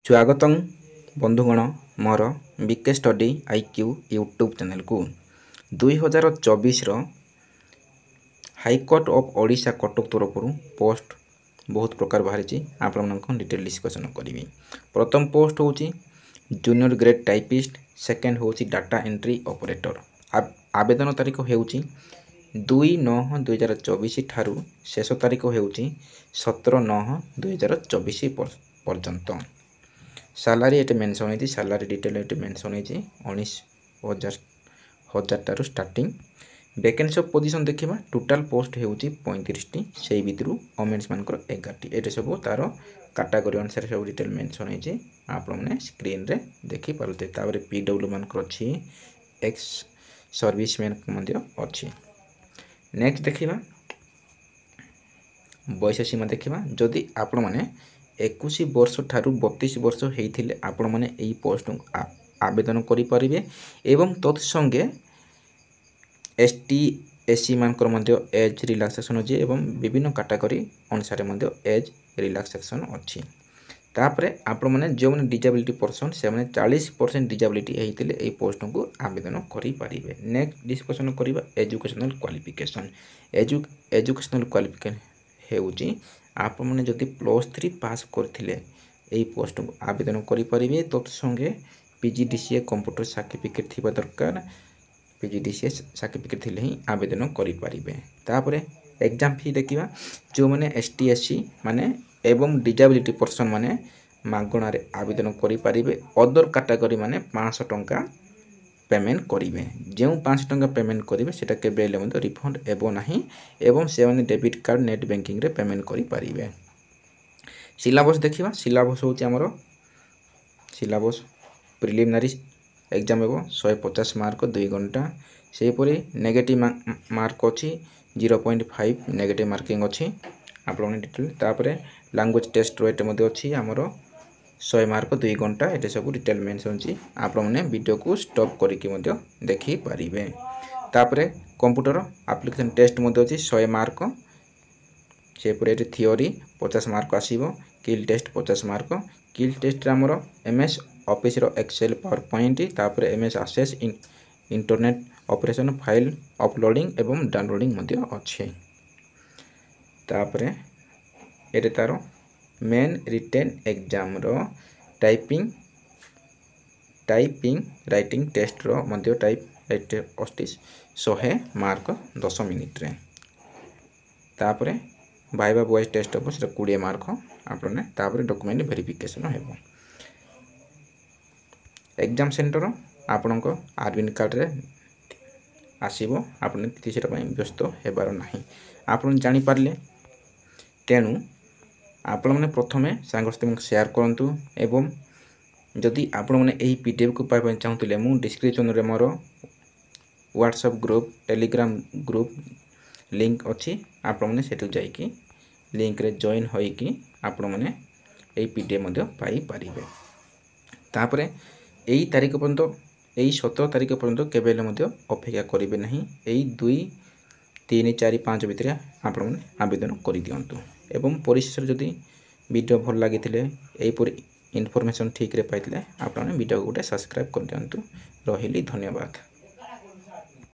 स्वागतम बंधुगण मोर BK study IQ YouTube channel को 2024 हाईकोर्ट ऑफ ओडिशा कटक तरफ पोस्ट बहुत प्रकार बाहरी आपण डिटेल डिस्कसन करी। प्रथम पोस्ट हूँ जूनियर ग्रेड टाइपिस्ट, सेकेंड हूँ डाटा एंट्री ऑपरेटर। आवेदन तारीख हो 2/9/2024 ठारू शेष तारीख हो 17/9/2024 पर्यंत। सालारी ये मेनसन होती, सालारी डिटेल ये मेनसन होती 19,000 टारू स्टार्टिंग। वैकेंसी ऑफ पोजीशन देखा टोटाल पोस्ट हो 35 टी, से भितर वोमेन्स मान 11 ये सब तार कैटेगरी अनुसार सब डिटेल मेनसन होती आपने स्क्रीन रे देखी पारुते। तापर पीडब्ल्यू मान अच्छी, एक्स सर्विसमैन अच्छी। नेक्स्ट देखा बयस सीमा देखा, जदि आपण मैंने 21 वर्ष ठारू 32 वर्ष होते आपण मैंने यही पोस्ट आवेदन करें एवं तत्संगे एसटी एससी मानकर एज रिलैक्सेशन अच्छी एवं विभिन्न कैटेगरी अनुसार एज रिलैक्सेशन अच्छी। तापर आपण मैंने जो मैंने डिजेबिलिटी पर्सन से 40% डिजेबिलिटी होते यही पोस्ट को आवेदन करें। नेक्स्ट डिस्कसन करवा एजुकेशनल क्वालिफिकेशन। एजुकेशनल क्वालिफिकेशन होउची आप मैंने जदि +3 पास करथिले यही पोस्ट को आवेदन करें। तत्संगे पीजीडीसीए कंप्यूटर सर्टिफिकेट थिबा दरकार, पीजीडीसीए सर्टिफिकेट थिले ही आवेदन करें। तापर एग्जाम फी देखा, जो मैंने एसटी एससी माने एवं डिजेबिलिटी पर्सन माने मागणार आवेदन करें। अदर कैटेगरी माने 500 टंका पेमेंट करेंगे। जो 500 टंका पेमेंट करेंगे सेटा केबे रिफंड एबो नहीं एवं से माने डेबिट कार्ड नेट बैंकिंग रे पेमेंट करें। सिलेबस देखा, सिलेबस हूँ आमर सिलेबस प्रिलिमिनारी एग्जाम एवं 150 मार्क 2 घंटा। सेहीपरि नेगेटिव मार्क अच्छी 0.5 नेगेटिव मार्किंग अच्छी आपने डिटेल। तापर लैंग्वेज टेस्ट रेट अच्छी आमर 100 मार्क 2 घंटा। ये सब डिटेल मेंशन अच्छी आपने वीडियो को स्टॉप करके देखी पारे। तापर कंप्यूटर एप्लिकेशन टेस्ट अच्छी 100 मार्क। सेपरि थियोरी 50 मार्क आसीबो। Skill test 50 mark. Skill test आमर MS Office Excel PowerPoint, तापर MS Access internet operation file uploading एवं डाउनलोडिंग अच्छे। तापर ये तार मेन रिटेन एग्जाम रो टाइपिंग राइटिंग टेस्ट रो टाइप राइट 100 मार्क 10 मिनिट रे। तापर वाइवा वॉइस टेस्ट हम से 20 मार्क आपने। तापर डॉक्यूमेंट वेरिफिकेशन हो। एग्जाम सेंटर आपण एडमिट कार्ड रे आसीबो, आपने किसी व्यस्त होबार नहीं आपन जानी पारले। तेणु आपण मैंने प्रथमे सांगसाथी शेयर करूँ एवं जदि आपण मैंने यही पीडीएफ को पाइबा चाहूँगे मु डिस्क्रिप्शन रे मोर WhatsApp group Telegram group link अच्छी आपने सेठू जाइए लिंक रे जॉइन होइकी आपण मैंने यही पीडीएफ पाई पारे। तापर यही तारीख पर्यंत यही 17 तारीख पर्यंत केवल अपेक्षा करेंगे नहीं। यही 2, 3, 4, 5 भितर आपने आवेदन कर दिंतु एवं परिशेष जदि वीडियो भल लगी यहीपरि इनफॉरमेशन ठीक रे पाइले आपने वीडियो को गोटे सब्सक्राइब कर दिंतु। रही धन्यवाद।